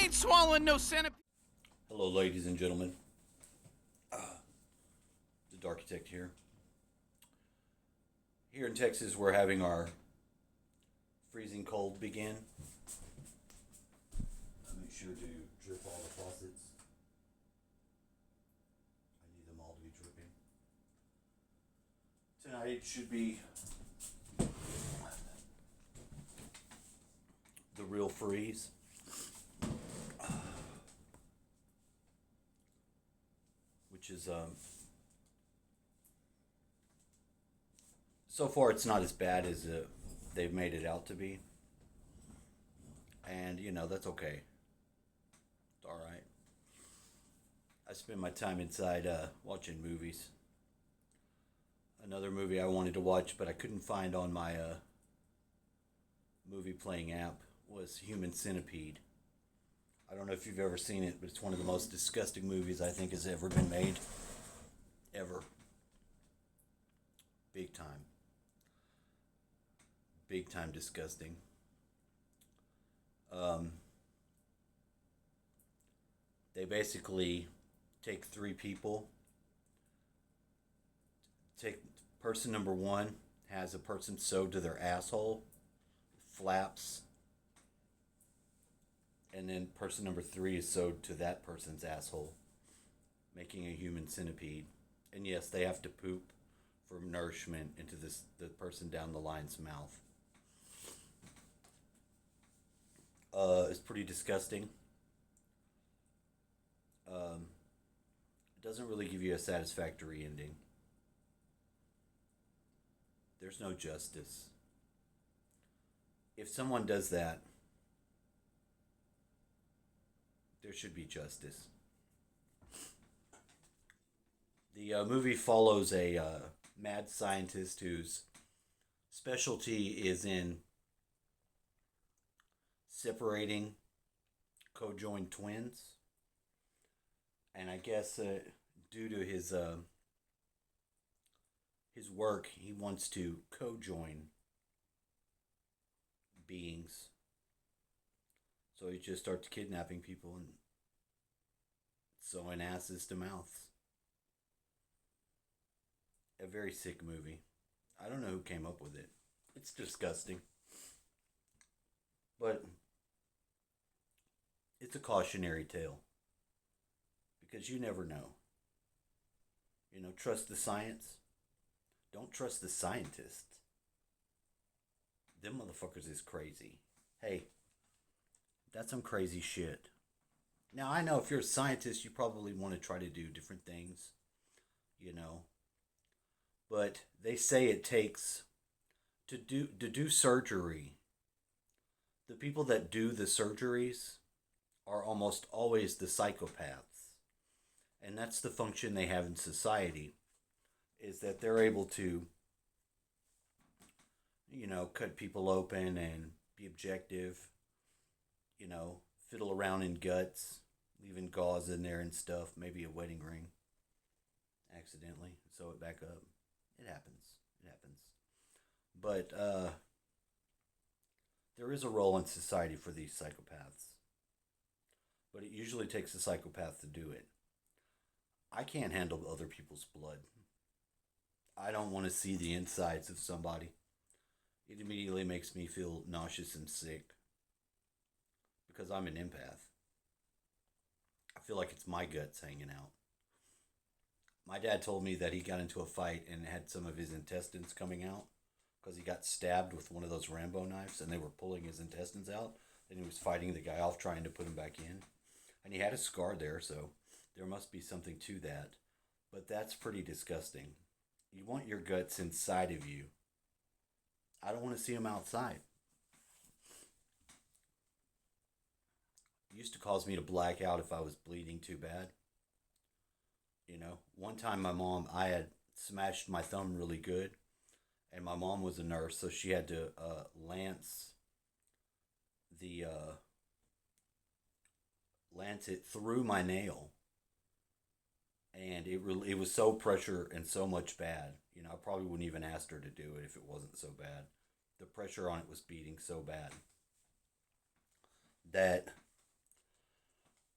ain't swallowing no centipede. Hello, ladies and gentlemen. The Architect here. Here in Texas, we're having our freezing cold begin. I make sure to drip all the faucets. I need them all to be dripping. Tonight should be the real freeze. Which is so far it's not as bad as they've made it out to be, and that's okay. It's all right. I spend my time inside watching movies. Another movie I wanted to watch but I couldn't find on my movie playing app was Human Centipede. I don't know if you've ever seen it, but it's one of the most disgusting movies I think has ever been made. Ever. Big time. Big time disgusting. They basically take three people. Take person number one has a person sewed to their asshole, flaps, and then person number three is sewed to that person's asshole, making a human centipede. And yes, they have to poop for nourishment into the person down the line's mouth. It's pretty disgusting. It doesn't really give you a satisfactory ending. There's no justice. If someone does that, there should be justice. The movie follows a mad scientist whose specialty is in separating co-joined twins, and I guess due to his work, he wants to co-join beings. So he just starts kidnapping people and sewing asses to mouths. A very sick movie. I don't know who came up with it. It's disgusting. But it's a cautionary tale. Because you never know. Trust the science. Don't trust the scientists. Them motherfuckers is crazy. Hey, that's some crazy shit. Now, I know if you're a scientist, you probably want to try to do different things, you know. But they say it takes to do surgery. The people that do the surgeries are almost always the psychopaths. And that's the function they have in society, is that they're able to, cut people open and be objective, fiddle around in guts, leaving gauze in there and stuff, maybe a wedding ring, accidentally, sew it back up. It happens. It happens. But there is a role in society for these psychopaths. But it usually takes a psychopath to do it. I can't handle other people's blood. I don't want to see the insides of somebody. It immediately makes me feel nauseous and sick because I'm an empath. I feel like it's my guts hanging out. My dad told me that he got into a fight and had some of his intestines coming out because he got stabbed with one of those Rambo knives and they were pulling his intestines out. And he was fighting the guy off trying to put him back in. And he had a scar there, so there must be something to that. But that's pretty disgusting. You want your guts inside of you. I don't want to see them outside. It used to cause me to black out if I was bleeding too bad. One time I had smashed my thumb really good, and my mom was a nurse, so she had to the lance it through my nail, and it was so pressure and so much bad. I probably wouldn't even ask her to do it if it wasn't so bad. The pressure on it was beating so bad that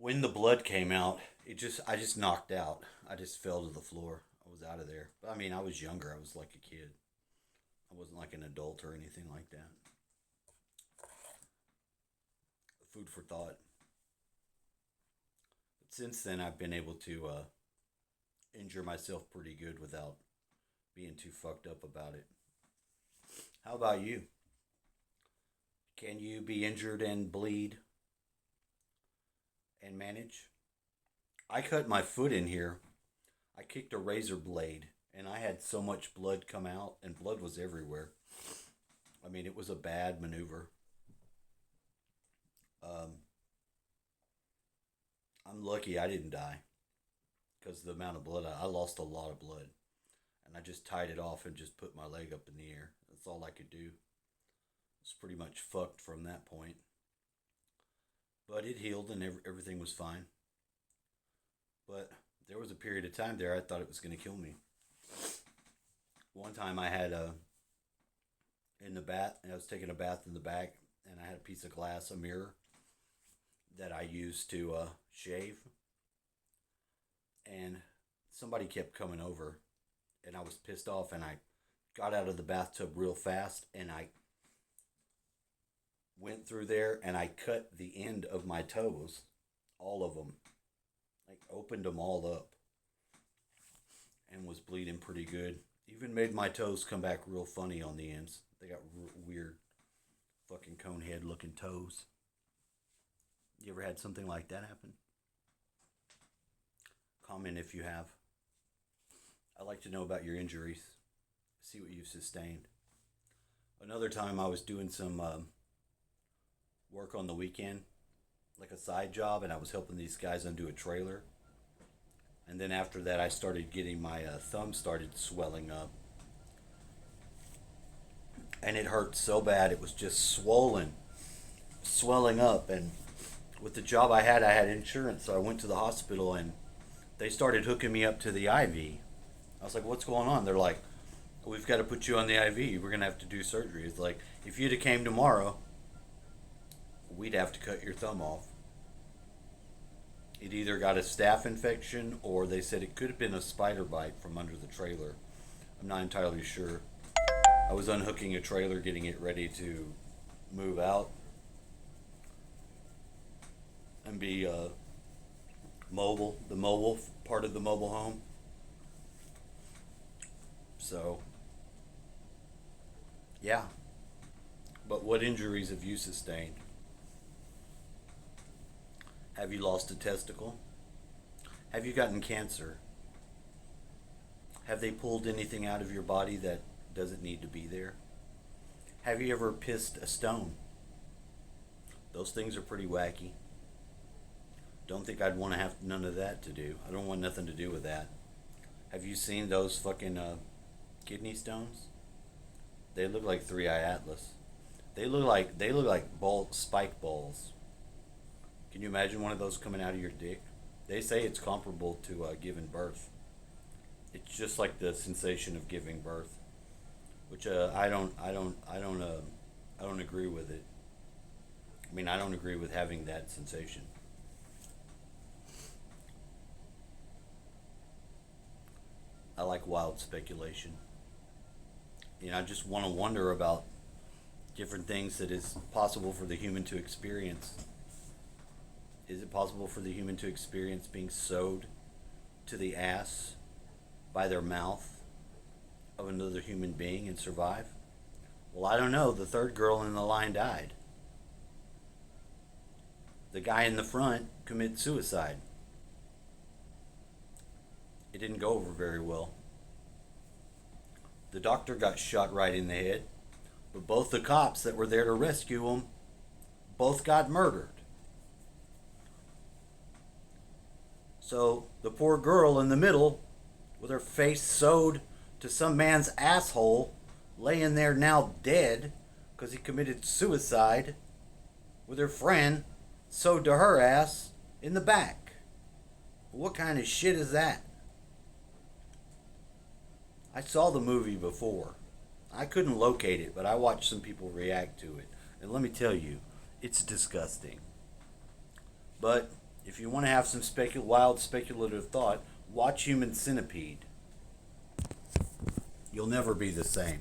When the blood came out, I just knocked out. I just fell to the floor. I was out of there. But I mean, I was younger. I was like a kid. I wasn't like an adult or anything like that. Food for thought. But since then, I've been able to injure myself pretty good without being too fucked up about it. How about you? Can you be injured and bleed and manage? I cut my foot in here. I kicked a razor blade and I had so much blood come out, and blood was everywhere. I mean, it was a bad maneuver. Um, I'm lucky I didn't die because the amount of blood, I lost a lot of blood. And I just tied it off and just put my leg up in the air. That's all I could do. Was pretty much fucked from that point. But it healed and everything was fine. But there was a period of time there I thought it was going to kill me. One time I had in the bath, I was taking a bath in the back, and I had a piece of glass, a mirror, that I used to shave. And somebody kept coming over, and I was pissed off, and I got out of the bathtub real fast, and I went through there and I cut the end of my toes, all of them, like opened them all up, and was bleeding pretty good. Even made my toes come back real funny on the ends. They got weird fucking cone head looking toes. You ever had something like that happen? Comment if you have. I'd like to know about your injuries. See what you've sustained. Another time I was doing some work on the weekend, like a side job, and I was helping these guys undo a trailer. And then after that, I started getting my thumb started swelling up. And it hurt so bad, it was just swollen, swelling up. And with the job I had insurance, so I went to the hospital and they started hooking me up to the IV. I was like, what's going on? They're like, we've got to put you on the IV. We're going to have to do surgery. It's like, if you'd have came tomorrow, we'd have to cut your thumb off. It either got a staph infection or they said it could have been a spider bite from under the trailer. I'm not entirely sure. I was unhooking a trailer, getting it ready to move out and be mobile, the mobile part of the mobile home. So, yeah. But what injuries have you sustained? Have you lost a testicle? Have you gotten cancer? Have they pulled anything out of your body that doesn't need to be there? Have you ever pissed a stone? Those things are pretty wacky. Don't think I'd want to have none of that to do. I don't want nothing to do with that. Have you seen those fucking kidney stones? They look like three-eye atlas. They look like spike balls. Can you imagine one of those coming out of your dick? They say it's comparable to giving birth. It's just like the sensation of giving birth, which I don't agree with it. I mean, I don't agree with having that sensation. I like wild speculation. I just want to wonder about different things that is possible for the human to experience. Is it possible for the human to experience being sewed to the ass by their mouth of another human being and survive? Well, I don't know. The third girl in the line died. The guy in the front committed suicide. It didn't go over very well. The doctor got shot right in the head, but both the cops that were there to rescue him both got murdered. So the poor girl in the middle, with her face sewed to some man's asshole, laying there now dead because he committed suicide, with her friend sewed to her ass in the back. What kind of shit is that? I saw the movie before. I couldn't locate it, but I watched some people react to it. And let me tell you, it's disgusting. But If you want to have some wild speculative thought, watch Human Centipede. You'll never be the same.